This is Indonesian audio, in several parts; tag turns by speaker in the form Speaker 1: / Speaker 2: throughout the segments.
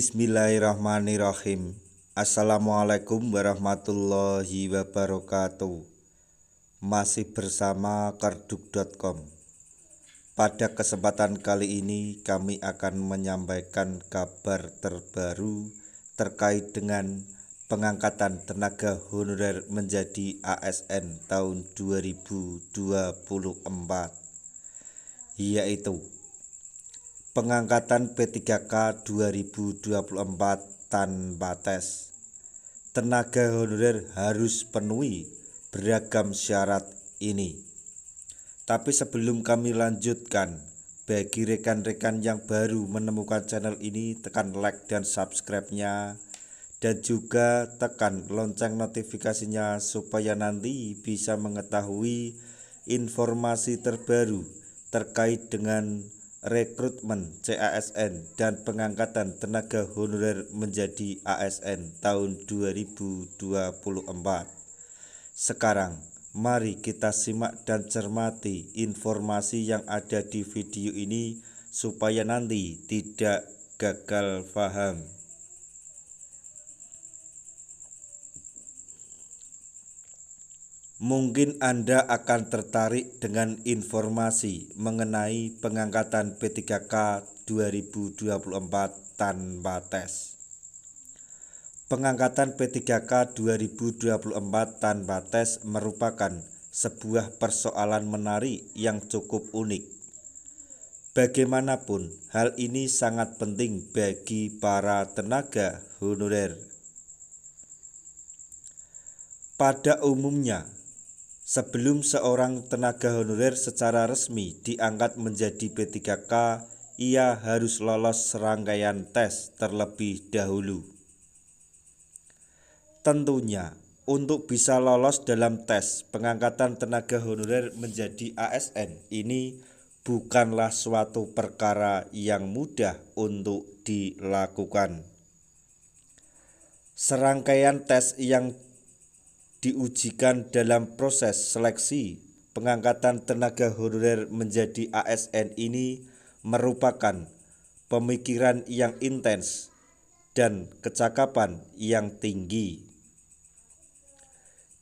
Speaker 1: Bismillahirrahmanirrahim. Assalamualaikum warahmatullahi wabarakatuh. Masih bersama karduk.com. Pada kesempatan kali ini kami akan menyampaikan kabar terbaru terkait dengan pengangkatan tenaga honorer menjadi ASN tahun 2024, yaitu pengangkatan P3K 2024 tanpa tes. Tenaga honorer harus penuhi beragam syarat ini. Tapi sebelum kami lanjutkan, bagi rekan-rekan yang baru menemukan channel ini, tekan like dan subscribe-nya, dan juga tekan lonceng notifikasinya supaya nanti bisa mengetahui informasi terbaru terkait dengan rekrutmen CASN dan pengangkatan tenaga honorer menjadi ASN tahun 2024. Sekarang mari kita simak dan cermati informasi yang ada di video ini supaya nanti tidak gagal paham. Mungkin Anda akan tertarik dengan informasi mengenai pengangkatan P3K 2024 tanpa tes. Pengangkatan P3K 2024 tanpa tes merupakan sebuah persoalan menarik yang cukup unik. Bagaimanapun, hal ini sangat penting bagi para tenaga honorer. Pada umumnya, sebelum seorang tenaga honorer secara resmi diangkat menjadi P3K, ia harus lolos serangkaian tes terlebih dahulu. Tentunya, untuk bisa lolos dalam tes pengangkatan tenaga honorer menjadi ASN ini bukanlah suatu perkara yang mudah untuk dilakukan. Serangkaian tes yang diujikan dalam proses seleksi pengangkatan tenaga honorer menjadi ASN ini merupakan pemikiran yang intens dan kecakapan yang tinggi.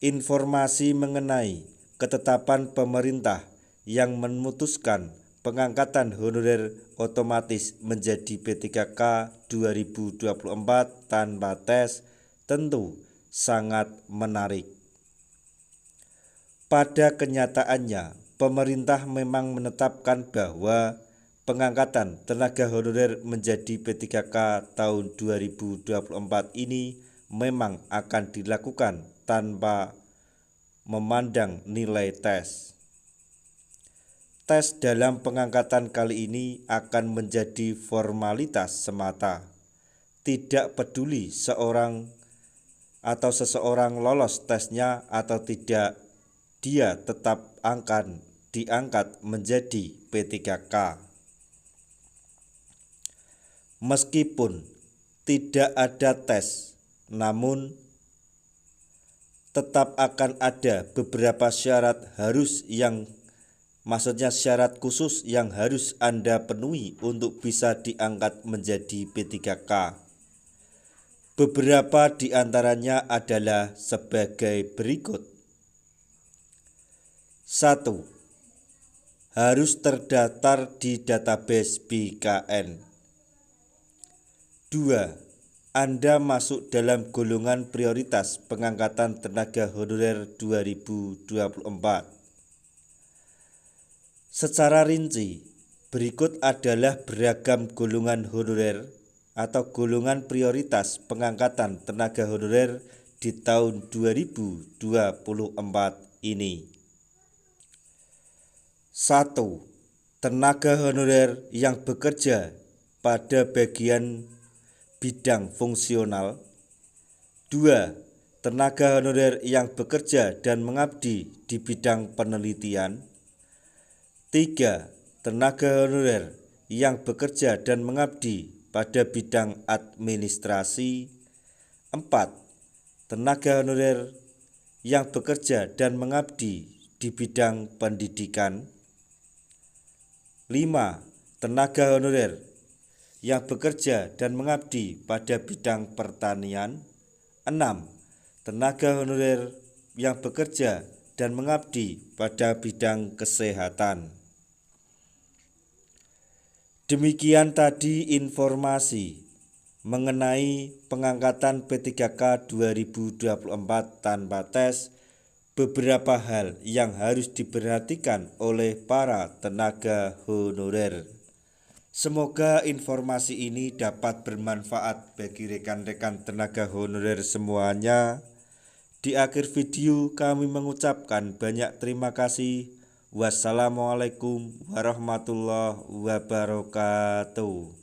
Speaker 1: Informasi mengenai ketetapan pemerintah yang memutuskan pengangkatan honorer otomatis menjadi P3K 2024 tanpa tes tentu sangat menarik. Pada kenyataannya, pemerintah memang menetapkan bahwa pengangkatan tenaga honorer menjadi P3K tahun 2024 ini memang akan dilakukan tanpa memandang nilai tes. Tes dalam pengangkatan kali ini akan menjadi formalitas semata. Tidak peduli seseorang lolos tesnya atau tidak, dia tetap akan diangkat menjadi P3K. Meskipun tidak ada tes, namun tetap akan ada beberapa syarat syarat khusus yang harus Anda penuhi untuk bisa diangkat menjadi P3K. Beberapa di antaranya adalah sebagai berikut. 1. Harus terdaftar di database BKN. 2. Anda masuk dalam golongan prioritas pengangkatan tenaga honorer 2024. Secara rinci, berikut adalah beragam golongan honorer atau golongan prioritas pengangkatan tenaga honorer di tahun 2024 ini. 1. Tenaga honorer yang bekerja pada bagian bidang fungsional. 2. Tenaga honorer yang bekerja dan mengabdi di bidang penelitian. 3. Tenaga honorer yang bekerja dan mengabdi pada bidang administrasi. 4. Tenaga honorer yang bekerja dan mengabdi di bidang pendidikan. 5. Tenaga honorer yang bekerja dan mengabdi pada bidang pertanian. 6. Tenaga honorer yang bekerja dan mengabdi pada bidang kesehatan. Demikian tadi informasi mengenai pengangkatan P3K 2024 tanpa tes, beberapa hal yang harus diperhatikan oleh para tenaga honorer. Semoga informasi ini dapat bermanfaat bagi rekan-rekan tenaga honorer semuanya. Di akhir video kami mengucapkan banyak terima kasih. Wassalamualaikum warahmatullahi wabarakatuh.